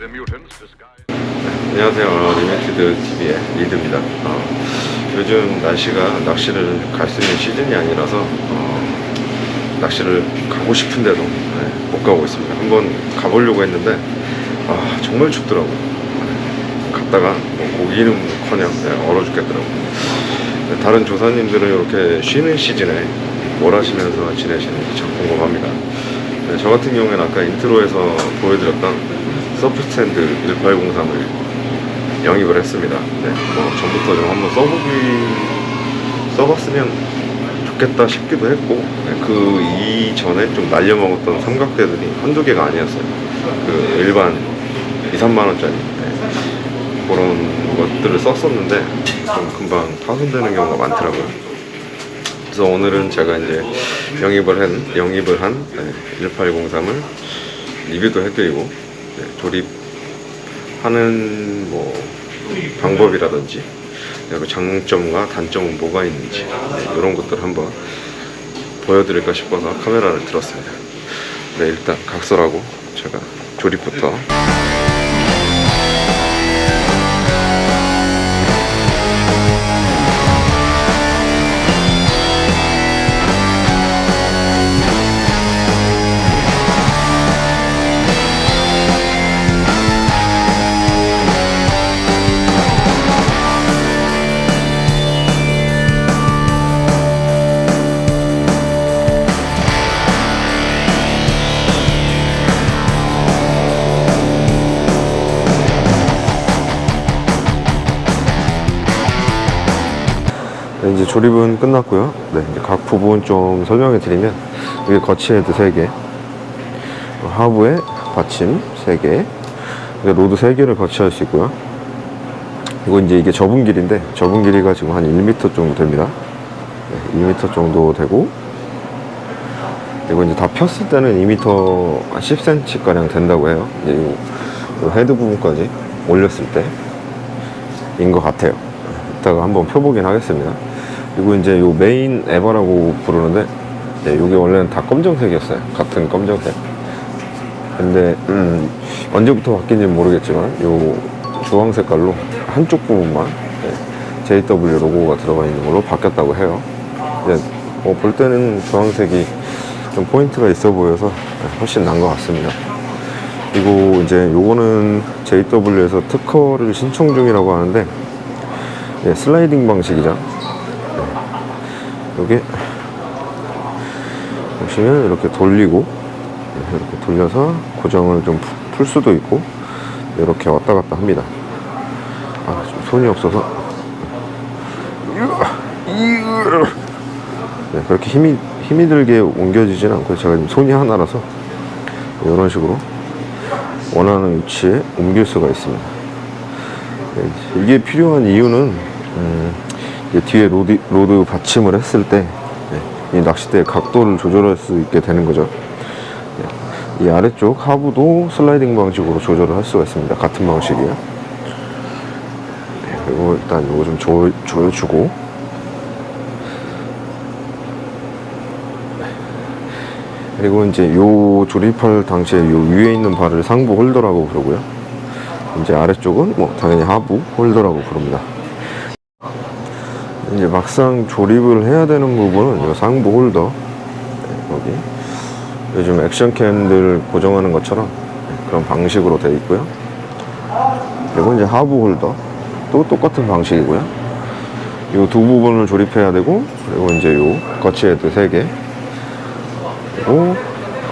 안녕하세요. 리미티드 TV의 리드입니다. 요즘 날씨가 낚시를 갈 수 있는 시즌이 아니라서 낚시를 가고 싶은데도 못 가고 있습니다. 한번 가보려고 했는데 정말 춥더라고요. 갔다가 고기는커녕 얼어 죽겠더라고요. 다른 조사님들은 이렇게 쉬는 시즌에 뭘 하시면서 지내시는지 참 궁금합니다. 저 같은 경우에는 아까 인트로에서 보여드렸던 서프스탠드 1803을 영입을 했습니다. 전부터 좀 한번 써봤으면 좋겠다 싶기도 했고, 그 이전에 좀 날려먹었던 삼각대들이 한두 개가 아니었어요. 그 일반 2~3만원짜리 그런 것들을 썼었는데 좀 금방 파손되는 경우가 많더라고요. 그래서 오늘은 제가 이제 영입을 한 1803을 리뷰도 해드리고 조립하는 방법이라든지 그리고 장점과 단점은 뭐가 있는지 이런 것들을 한번 보여드릴까 싶어서 카메라를 들었습니다. 일단 각설하고 제가 조립부터. 이제 조립은 끝났고요. 이제 각 부분 좀 설명해 드리면, 이게 거치헤드 3개, 하부에 받침 3개, 로드 3개를 거치할 수 있고요. 이거 이게 접은 길인데, 접은 길이가 지금 한 1m 정도 됩니다. 2m 정도 되고, 이거 이제 다 폈을 때는 2m 10cm 가량 된다고 해요. 이제 이 헤드 부분까지 올렸을 때인 것 같아요. 이따가 한번 펴보긴 하겠습니다. 그리고 이제 요 메인 에버라고 부르는데, 요게 원래는 다 검정색이었어요. 같은 검정색. 근데 언제부터 바뀐지 모르겠지만 요 주황 색깔로 한쪽 부분만 JW 로고가 들어가 있는 걸로 바뀌었다고 해요. 볼 때는 주황색이 좀 포인트가 있어 보여서 훨씬 나은 것 같습니다. 그리고 이제 요거는 JW에서 특허를 신청 중이라고 하는데, 슬라이딩 방식이죠. 여기 보시면 이렇게 돌리고, 이렇게 돌려서 고정을 좀 풀 수도 있고, 이렇게 왔다 갔다 합니다. 좀 손이 없어서 그렇게 힘이 들게 옮겨지진 않고, 제가 지금 손이 하나라서 이런 식으로 원하는 위치에 옮길 수가 있습니다. 이게 필요한 이유는 뒤에 로드 받침을 했을 때 이 낚싯대의 각도를 조절할 수 있게 되는 거죠. 이 아래쪽 하부도 슬라이딩 방식으로 조절을 할 수가 있습니다. 같은 방식이에요. 그리고 일단 이거 좀 조여주고, 그리고 이제 요 조립할 당시에 요 위에 있는 발을 상부 홀더라고 부르고요. 이제 아래쪽은 당연히 하부 홀더라고 부릅니다. 이제 막상 조립을 해야 되는 부분은 이 상부 홀더, 여기 요즘 액션캠들 고정하는 것처럼 그런 방식으로 되어 있고요. 그리고 이제 하부 홀더 또 똑같은 방식이고요. 이 두 부분을 조립해야 되고, 그리고 이제 요 거치헤드 3개, 그리고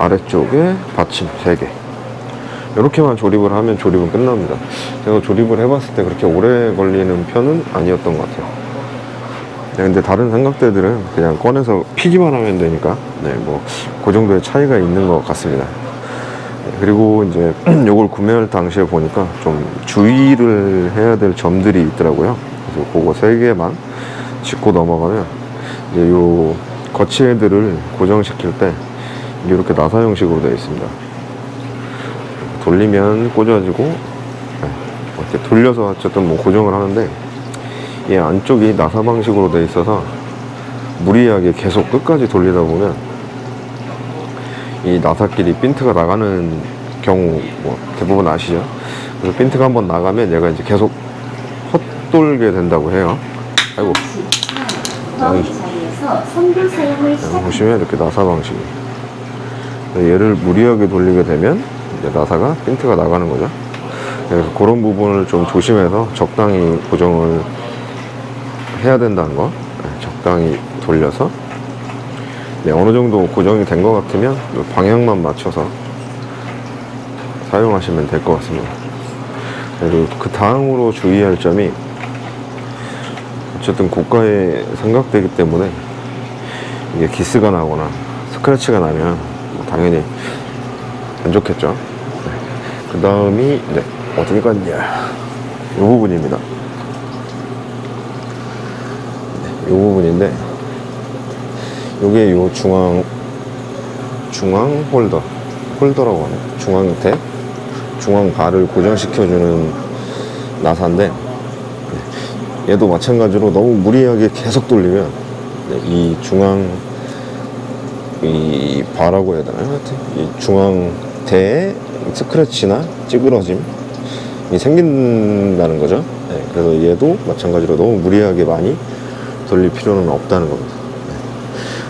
아래쪽에 받침 3개, 이렇게만 조립을 하면 조립은 끝납니다. 제가 조립을 해봤을 때 그렇게 오래 걸리는 편은 아니었던 것 같아요. 근데 다른 삼각대들은 그냥 꺼내서 피기만 하면 되니까 그 정도의 차이가 있는 것 같습니다. 그리고 이제 요걸 구매할 당시에 보니까 좀 주의를 해야 될 점들이 있더라고요. 그래서 그거 3개만 짚고 넘어가면, 이제 요 거치헤드를 고정시킬 때 이렇게 나사 형식으로 되어 있습니다. 돌리면 꽂아지고, 이렇게 돌려서 어쨌든 고정을 하는데, 이 안쪽이 나사 방식으로 되어 있어서 무리하게 계속 끝까지 돌리다 보면 이 나사끼리 핀트가 나가는 경우 대부분 아시죠? 그래서 핀트가 한번 나가면 얘가 이제 계속 헛돌게 된다고 해요. 아이고. 여기 보시면 이렇게 나사 방식이. 얘를 무리하게 돌리게 되면 이제 나사가 핀트가 나가는 거죠. 그래서 그런 부분을 좀 조심해서 적당히 고정을 해야 된다는 거. 적당히 돌려서 어느 정도 고정이 된 것 같으면 방향만 맞춰서 사용하시면 될 것 같습니다. 그리고 그 다음으로 주의할 점이 어쨌든 고가의 삼각대이기 때문에 이게 기스가 나거나 스크래치가 나면 당연히 안 좋겠죠. 그 다음이 이제 어디 갔냐, 이 부분입니다. 이 부분인데 요게 요 중앙 홀더라고 하네. 중앙 발을 고정시켜주는 나사인데, 얘도 마찬가지로 너무 무리하게 계속 돌리면 이 이 바라고 해야 되나요? 하여튼 이 중앙대에 스크래치나 찌그러짐이 생긴다는 거죠. 그래서 얘도 마찬가지로 너무 무리하게 많이 돌릴 필요는 없다는 겁니다.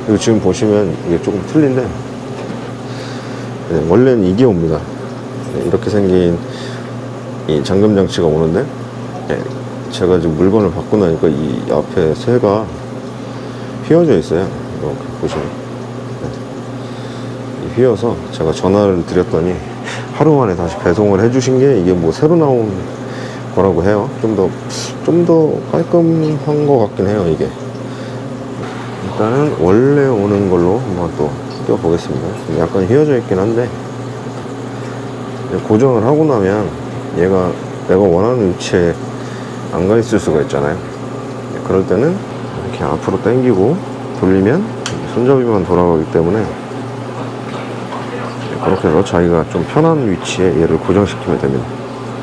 그리고 지금 보시면 이게 조금 틀린데, 원래는 이게 옵니다. 이렇게 생긴 이 잠금 장치가 오는데, 제가 지금 물건을 받고 나니까 이 앞에 새가 휘어져 있어요. 이렇게 보시면 휘어서 제가 전화를 드렸더니 하루 만에 다시 배송을 해주신 게 이게 뭐 새로 나온 거라고 해요. 좀 더 깔끔한 것 같긴 해요. 이게 일단은 원래 오는 걸로 한번 또 껴보겠습니다. 약간 휘어져 있긴 한데 고정을 하고 나면 얘가 내가 원하는 위치에 안 가 있을 수가 있잖아요. 그럴 때는 이렇게 앞으로 당기고 돌리면 손잡이만 돌아가기 때문에 그렇게 해서 자기가 좀 편한 위치에 얘를 고정시키면 됩니다.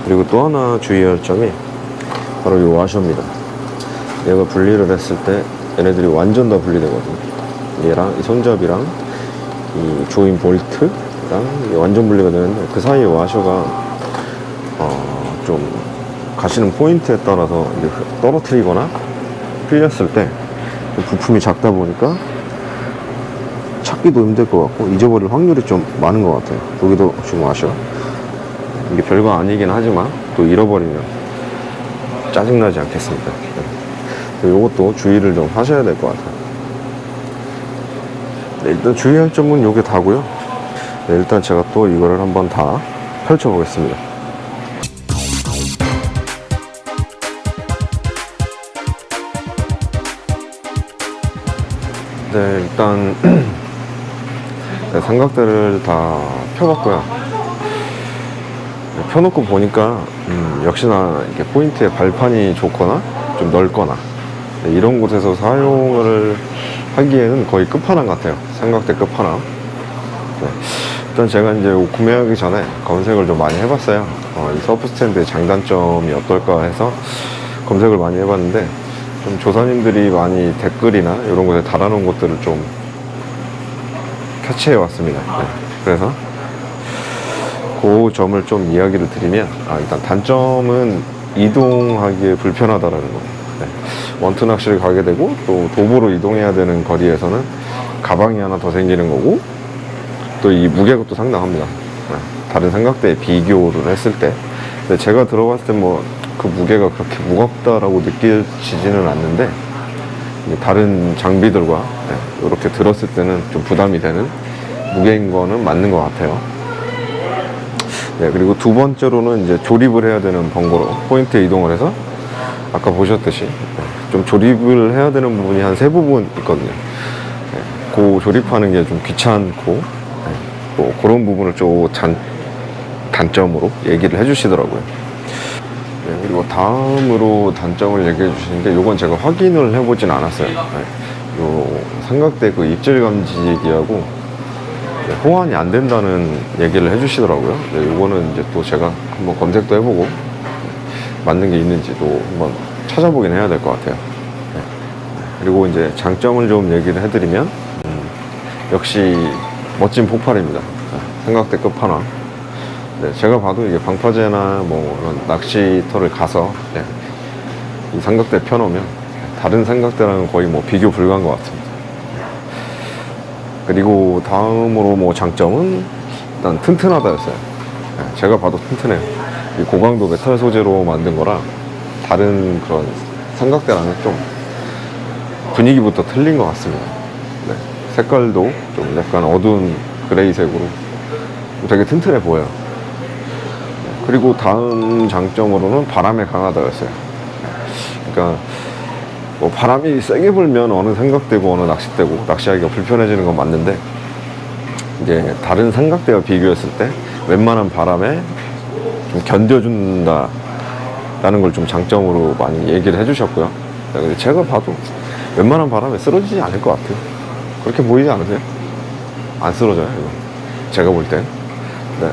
그리고 또 하나 주의할 점이 바로 이 와셔입니다. 얘가 분리를 했을 때 얘네들이 완전 다 분리되거든요. 얘랑 이 손잡이랑 이 조인 볼트랑 완전 분리가 되는데, 그 사이에 와셔가 좀 가시는 포인트에 따라서 이제 떨어뜨리거나 풀렸을 때 부품이 작다 보니까 찾기도 힘들 것 같고 잊어버릴 확률이 좀 많은 것 같아요. 여기도 지금 와셔, 이게 별거 아니긴 하지만 또 잃어버리면 짜증나지 않겠습니까? 이것도 주의를 좀 하셔야 될 것 같아요. 일단 주의할 점은 요게 다고요. 일단 제가 또 이거를 한번 다 펼쳐 보겠습니다. 일단 삼각대를 다 펴봤고요. 펴놓고 보니까 역시나 이렇게 포인트에 발판이 좋거나 좀 넓거나 이런 곳에서 사용을 하기에는 거의 끝판왕 같아요. 삼각대 끝판왕. 일단 제가 이제 구매하기 전에 검색을 좀 많이 해봤어요. 이 서프 스탠드의 장단점이 어떨까 해서 검색을 많이 해봤는데, 좀 조사님들이 많이 댓글이나 이런 곳에 달아놓은 것들을 좀 캐치해 왔습니다. 그래서 그 점을 좀 이야기를 드리면, 일단 단점은 이동하기에 불편하다라는 거. 원투 낚시를 가게 되고 또 도보로 이동해야 되는 거리에서는 가방이 하나 더 생기는 거고, 또 이 무게가 또 상당합니다. 다른 삼각대에 비교를 했을 때. 근데 제가 들어봤을 때 뭐 그 무게가 그렇게 무겁다라고 느껴지지는 않는데, 다른 장비들과 이렇게 들었을 때는 좀 부담이 되는 무게인 거는 맞는 것 같아요. 그리고 두 번째로는 이제 조립을 해야 되는 번거로 포인트에 이동을 해서 아까 보셨듯이 좀 조립을 해야 되는 부분이 한 3부분 있거든요. 그 조립하는 게 좀 귀찮고, 또 그런 부분을 좀 단점으로 얘기를 해주시더라고요. 그리고 다음으로 단점을 얘기해 주시는데, 요건 제가 확인을 해보진 않았어요. 요 삼각대 그 입질 감지기하고 호환이 안 된다는 얘기를 해주시더라고요. 요거는 이제 또 제가 한번 검색도 해보고 맞는 게 있는지도 한번 찾아보긴 해야 될 것 같아요. 그리고 이제 장점을 좀 얘기를 해드리면, 역시 멋진 폭발입니다. 삼각대 끝판왕. 네, 제가 봐도 이게 방파제나 뭐 이런 낚시터를 가서 네, 이 삼각대 펴놓으면 다른 삼각대랑은 거의 뭐 비교 불가한 것 같습니다. 그리고 다음으로 뭐 장점은 일단 튼튼하다였어요. 네, 제가 봐도 튼튼해요. 이 고강도 메탈 소재로 만든 거라 다른 그런 삼각대랑은 좀 분위기부터 틀린 것 같습니다. 네, 색깔도 좀 약간 어두운 그레이색으로 되게 튼튼해 보여요. 그리고 다음 장점으로는 바람에 강하다였어요. 그러니까 뭐 바람이 세게 불면 어느 삼각대고 어느 낚싯대고 낚시하기가 불편해지는 건 맞는데, 이제 다른 삼각대와 비교했을 때 웬만한 바람에 좀 견뎌준다 라는 걸 좀 장점으로 많이 얘기를 해주셨고요. 근데 제가 봐도 웬만한 바람에 쓰러지지 않을 것 같아요. 그렇게 보이지 않으세요? 안 쓰러져요, 이거. 제가 볼 땐. 네.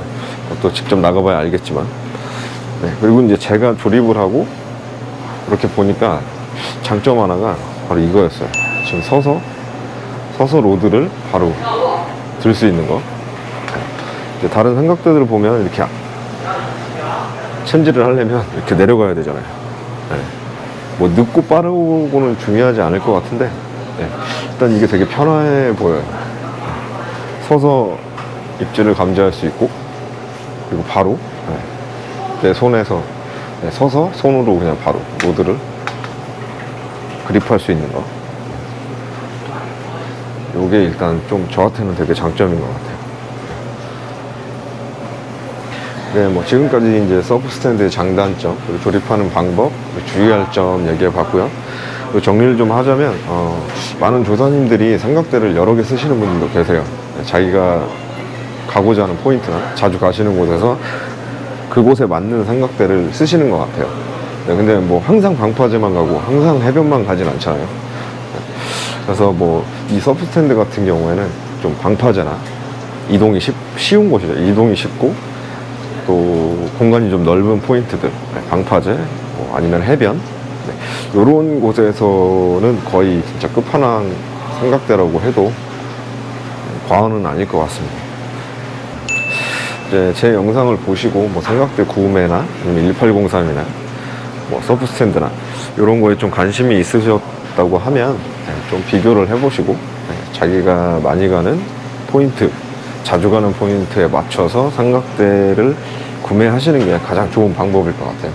또 직접 나가봐야 알겠지만. 네. 그리고 이제 제가 조립을 하고 그렇게 보니까 장점 하나가 바로 이거였어요. 지금 서서 로드를 바로 들 수 있는 거. 이제 다른 삼각대들을 보면 이렇게 챔질을 하려면 이렇게 내려가야 되잖아요. 네. 뭐 늦고 빠르고는 중요하지 않을 것 같은데, 네. 일단 이게 되게 편해 보여요. 서서 입질을 감지할 수 있고, 그리고 바로 내 손에서 서서 손으로 그냥 바로 로드를 그립할 수 있는 거. 요게 일단 좀 저한테는 되게 장점인 것 같아요. 네, 뭐 지금까지 이제 서브 스탠드의 장단점, 그리고 조립하는 방법, 그리고 주의할 점 얘기해 봤고요. 그리고 정리를 좀 하자면 많은 조사님들이 삼각대를 여러 개 쓰시는 분들도 계세요. 자기가 가고자 하는 포인트나 자주 가시는 곳에서 그곳에 맞는 삼각대를 쓰시는 것 같아요. 네, 근데 뭐 항상 방파제만 가고 항상 해변만 가진 않잖아요. 그래서 뭐 이 서브 스탠드 같은 경우에는 좀 방파제나 이동이 쉬운 곳이죠. 이동이 쉽고 또 공간이 좀 넓은 포인트들, 방파제, 뭐 아니면 해변, 이런 곳에서는 거의 진짜 끝판왕 삼각대라고 해도 과언은 아닐 것 같습니다. 이제 제 영상을 보시고 뭐 삼각대 구매나 아니면 1803이나 뭐 서브 스탠드나 이런 거에 좀 관심이 있으셨다고 하면 좀 비교를 해보시고 자기가 많이 가는 포인트, 자주 가는 포인트에 맞춰서 삼각대를 구매하시는 게 가장 좋은 방법일 것 같아요.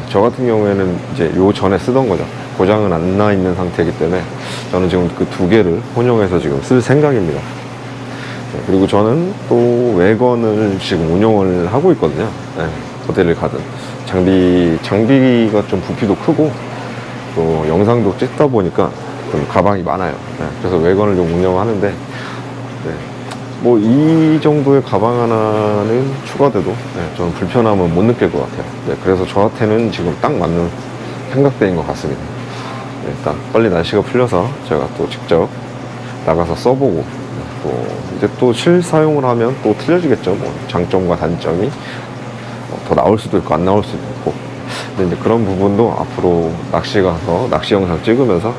저 같은 경우에는 이제 요 전에 쓰던 거죠. 고장은 안 나 있는 상태이기 때문에 저는 지금 그 두 개를 혼용해서 지금 쓸 생각입니다. 그리고 저는 또 외건을 지금 운용을 하고 있거든요. 어디를 가든 장비가 좀 부피도 크고 또 영상도 찍다 보니까 좀 가방이 많아요. 그래서 외건을 좀 운영하는데 뭐 이 정도의 가방 하나는 추가돼도 저는 불편함은 못 느낄 것 같아요. 그래서 저한테는 지금 딱 맞는 삼각대인 것 같습니다. 일단 빨리 날씨가 풀려서 제가 또 직접 나가서 써보고 또 이제 또 실사용을 하면 또 틀려지겠죠. 뭐 장점과 단점이 더 나올 수도 있고 안 나올 수도 있고. 근데 이제 그런 부분도 앞으로 낚시 가서 낚시 영상 찍으면서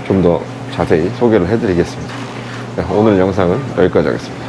좀 더 자세히 소개를 해드리겠습니다. 오늘 영상은 여기까지 하겠습니다.